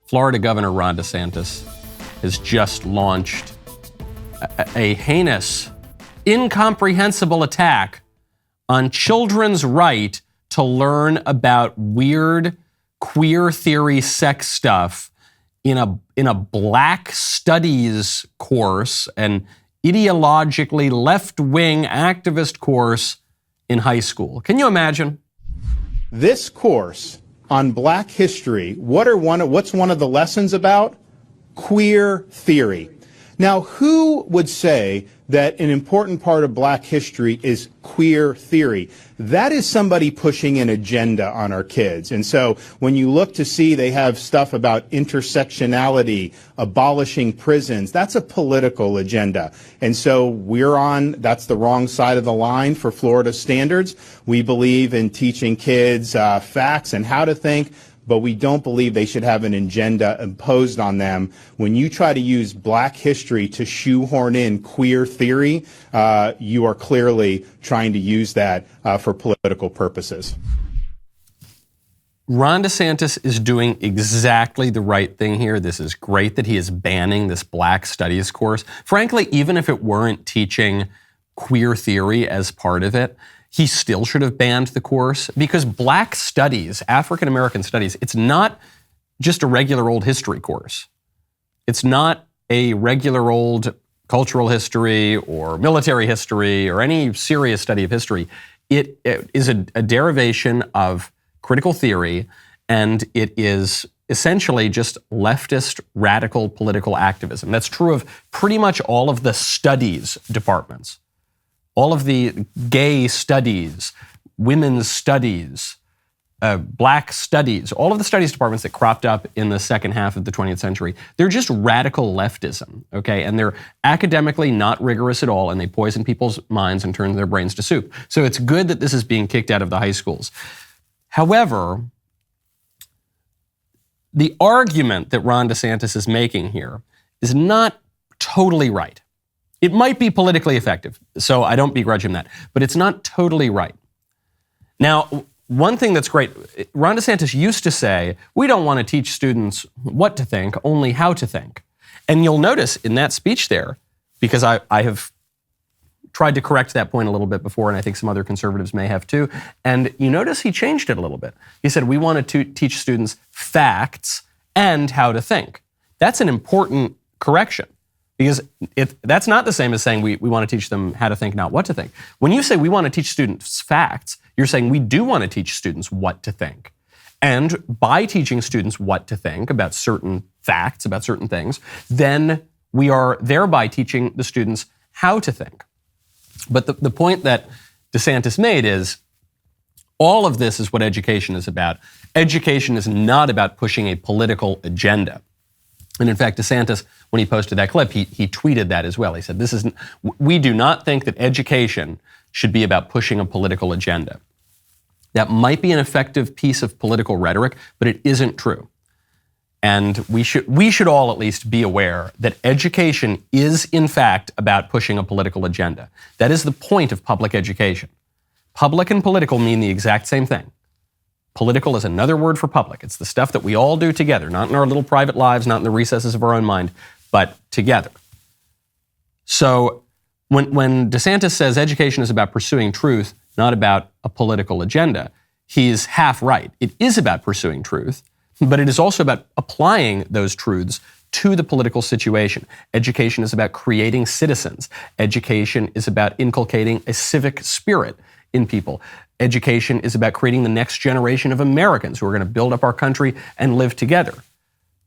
Florida Governor Ron DeSantis has just launched a heinous, incomprehensible attack on children's right to learn about weird queer theory sex stuff in a black studies course, an ideologically left-wing activist course in high school. Can you imagine? This course on Black history, what's one of the lessons about? Queer theory. Now, who would say that an important part of Black history is queer theory? That is somebody pushing an agenda on our kids. And so when you look to see they have stuff about intersectionality, abolishing prisons, that's a political agenda. And so that's the wrong side of the line for Florida standards. We believe in teaching kids facts and how to think, but we don't believe they should have an agenda imposed on them. When you try to use Black history to shoehorn in queer theory, you are clearly trying to use that for political purposes. Ron DeSantis is doing exactly the right thing here. This is great that he is banning this Black Studies course. Frankly, even if it weren't teaching queer theory as part of it, he still should have banned the course, because Black studies, African American studies, it's not just a regular old history course. It's not a regular old cultural history or military history or any serious study of history. It is a derivation of critical theory, and it is essentially just leftist radical political activism. That's true of pretty much all of the studies departments. All of the gay studies, women's studies, Black studies, all of the studies departments that cropped up in the second half of the 20th century, they're just radical leftism, okay? And they're academically not rigorous at all, and they poison people's minds and turn their brains to soup. So it's good that this is being kicked out of the high schools. However, the argument that Ron DeSantis is making here is not totally right. It might be politically effective, so I don't begrudge him that, but it's not totally right. Now, one thing that's great, Ron DeSantis used to say, we don't want to teach students what to think, only how to think. And you'll notice in that speech there, because I have tried to correct that point a little bit before, and I think some other conservatives may have too, and you notice he changed it a little bit. He said, we want to teach students facts and how to think. That's an important correction. Because that's not the same as saying we want to teach them how to think, not what to think. When you say we want to teach students facts, you're saying we do want to teach students what to think. And by teaching students what to think about certain facts, about certain things, then we are thereby teaching the students how to think. But the point that DeSantis made is all of this is what education is about. Education is not about pushing a political agenda. And in fact, DeSantis, when he posted that clip, he tweeted that as well. He said, we do not think that education should be about pushing a political agenda. That might be an effective piece of political rhetoric, but it isn't true. And we should all at least be aware that education is, in fact, about pushing a political agenda. That is the point of public education. Public and political mean the exact same thing. Political is another word for public. It's the stuff that we all do together, not in our little private lives, not in the recesses of our own mind, but together. So when DeSantis says education is about pursuing truth, not about a political agenda, he's half right. It is about pursuing truth, but it is also about applying those truths to the political situation. Education is about creating citizens. Education is about inculcating a civic spirit in people. Education is about creating the next generation of Americans who are going to build up our country and live together.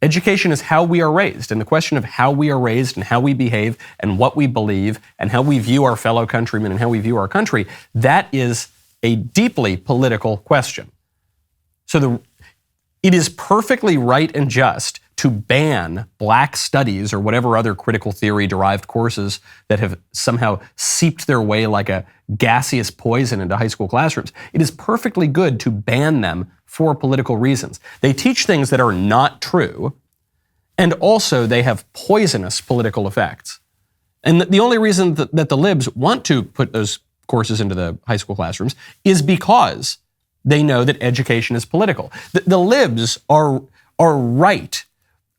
Education is how we are raised, and the question of how we are raised and how we behave and what we believe and how we view our fellow countrymen and how we view our country, that is a deeply political question. So it is perfectly right and just to ban Black studies or whatever other critical theory derived courses that have somehow seeped their way like a gaseous poison into high school classrooms. It is perfectly good to ban them for political reasons. They teach things that are not true, and also they have poisonous political effects. And the only reason that the libs want to put those courses into the high school classrooms is because they know that education is political. The libs are right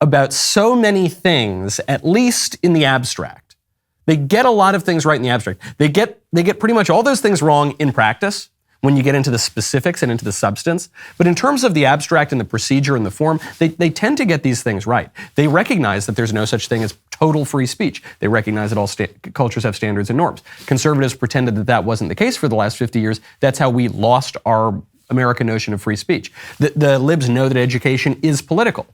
about so many things, at least in the abstract. They get a lot of things right in the abstract. They get pretty much all those things wrong in practice when you get into the specifics and into the substance. But in terms of the abstract and the procedure and the form, they tend to get these things right. They recognize that there's no such thing as total free speech. They recognize that all cultures have standards and norms. Conservatives pretended that that wasn't the case for the last 50 years. That's how we lost our American notion of free speech. The libs know that education is political.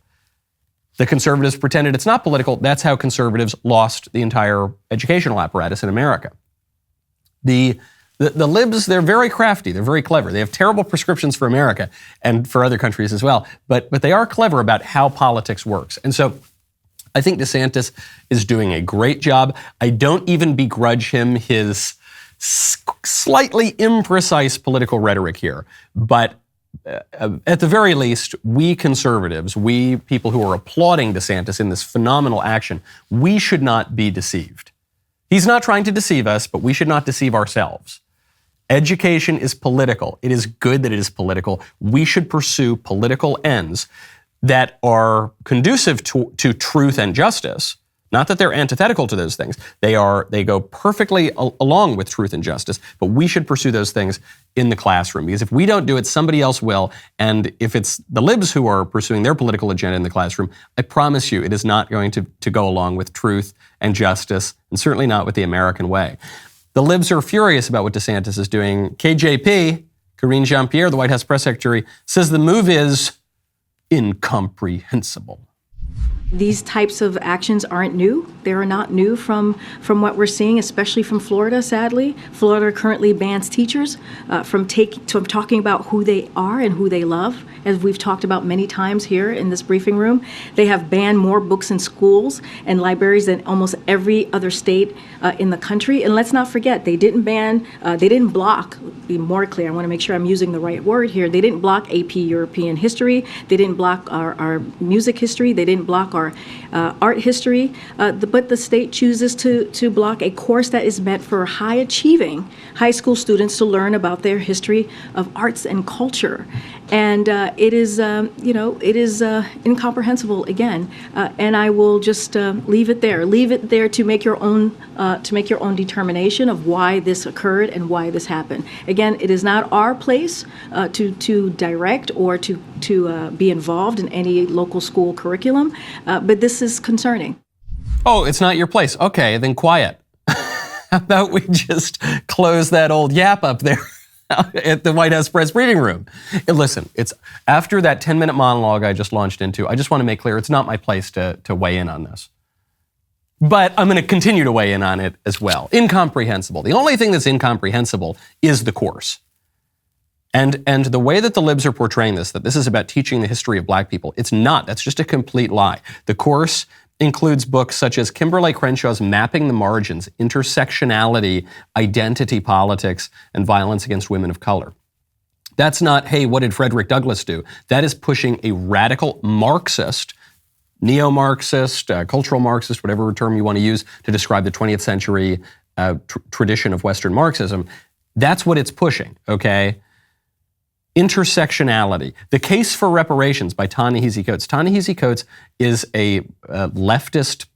The conservatives pretended it's not political. That's how conservatives lost the entire educational apparatus in America. The libs, they're very crafty. They're very clever. They have terrible prescriptions for America and for other countries as well. But they are clever about how politics works. And so I think DeSantis is doing a great job. I don't even begrudge him his slightly imprecise political rhetoric here. But at the very least, we conservatives, we people who are applauding DeSantis in this phenomenal action, we should not be deceived. He's not trying to deceive us, but we should not deceive ourselves. Education is political. It is good that it is political. We should pursue political ends that are conducive to truth and justice. Not that they're antithetical to those things. They go perfectly along with truth and justice, but we should pursue those things in the classroom, because if we don't do it, somebody else will. And if it's the libs who are pursuing their political agenda in the classroom, I promise you it is not going to go along with truth and justice, and certainly not with the American way. The libs are furious about what DeSantis is doing. KJP, Karine Jean-Pierre, the White House press secretary, says the move is incomprehensible. These types of actions aren't new. They are not new from what we're seeing, especially from Florida, sadly. Florida currently bans teachers from talking about who they are and who they love, as we've talked about many times here in this briefing room. They have banned more books in schools and libraries than almost every other state in the country. And let's not forget, they didn't block, be more clear, I want to make sure I'm using the right word here, they didn't block AP European history, they didn't block our music history, they didn't block our art history, but the state chooses to block a course that is meant for high-achieving high school students to learn about their history of arts and culture. And it is incomprehensible again. And I will just leave it there. Leave it there to make your own determination of why this occurred and why this happened. Again, it is not our place to direct or to be involved in any local school curriculum, but this is concerning. Oh, it's not your place. Okay, then quiet. How about we just close that old yap up there at the White House press briefing room? And listen, it's after that 10-minute monologue I just launched into, I just want to make clear it's not my place to weigh in on this. But I'm going to continue to weigh in on it as well. Incomprehensible. The only thing that's incomprehensible is the course. And the way that the libs are portraying this, that this is about teaching the history of black people, it's not. That's just a complete lie. The course includes books such as Kimberly Crenshaw's Mapping the Margins, Intersectionality, Identity Politics, and Violence Against Women of Color. That's not, hey, what did Frederick Douglass do? That is pushing a radical Marxist, neo-Marxist, cultural Marxist, whatever term you want to use to describe the 20th century tradition of Western Marxism. That's what it's pushing, okay? Intersectionality. The Case for Reparations by Ta-Nehisi Coates. Ta-Nehisi Coates is a leftist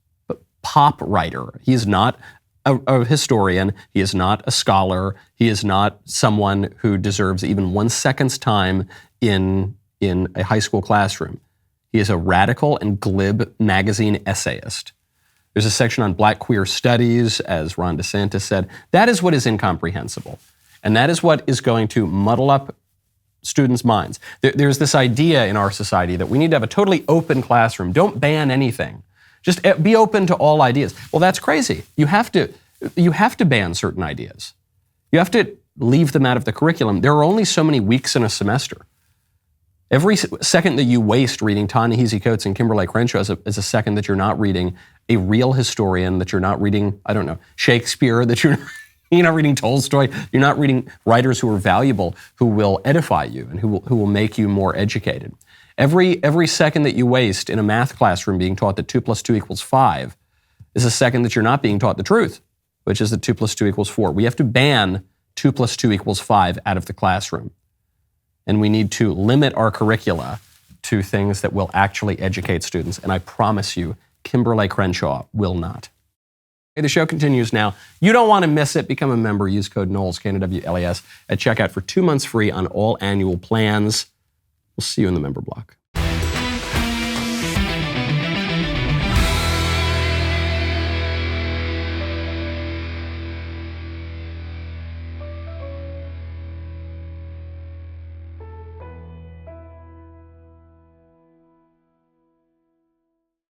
pop writer. He is not a historian. He is not a scholar. He is not someone who deserves even 1 second's time in a high school classroom. He is a radical and glib magazine essayist. There's a section on black queer studies, as Ron DeSantis said. That is what is incomprehensible. And that is what is going to muddle up students' minds. There's this idea in our society that we need to have a totally open classroom. Don't ban anything. Just be open to all ideas. Well, that's crazy. You have to ban certain ideas. You have to leave them out of the curriculum. There are only so many weeks in a semester. Every second that you waste reading Ta-Nehisi Coates and Kimberly Crenshaw is a second that you're not reading a real historian, that you're not reading, I don't know, Shakespeare, that you're not reading Tolstoy, you're not reading writers who are valuable, who will edify you and who will make you more educated. Every second that you waste in a math classroom being taught that 2 + 2 = 5 is a second that you're not being taught the truth, which is that 2 + 2 = 4. We have to ban 2 + 2 = 5 out of the classroom. And we need to limit our curricula to things that will actually educate students. And I promise you, Kimberly Crenshaw will not. Okay, the show continues now. You don't want to miss it. Become a member. Use code Knowles, KNWLES, at checkout for 2 months free on all annual plans. We'll see you in the member block.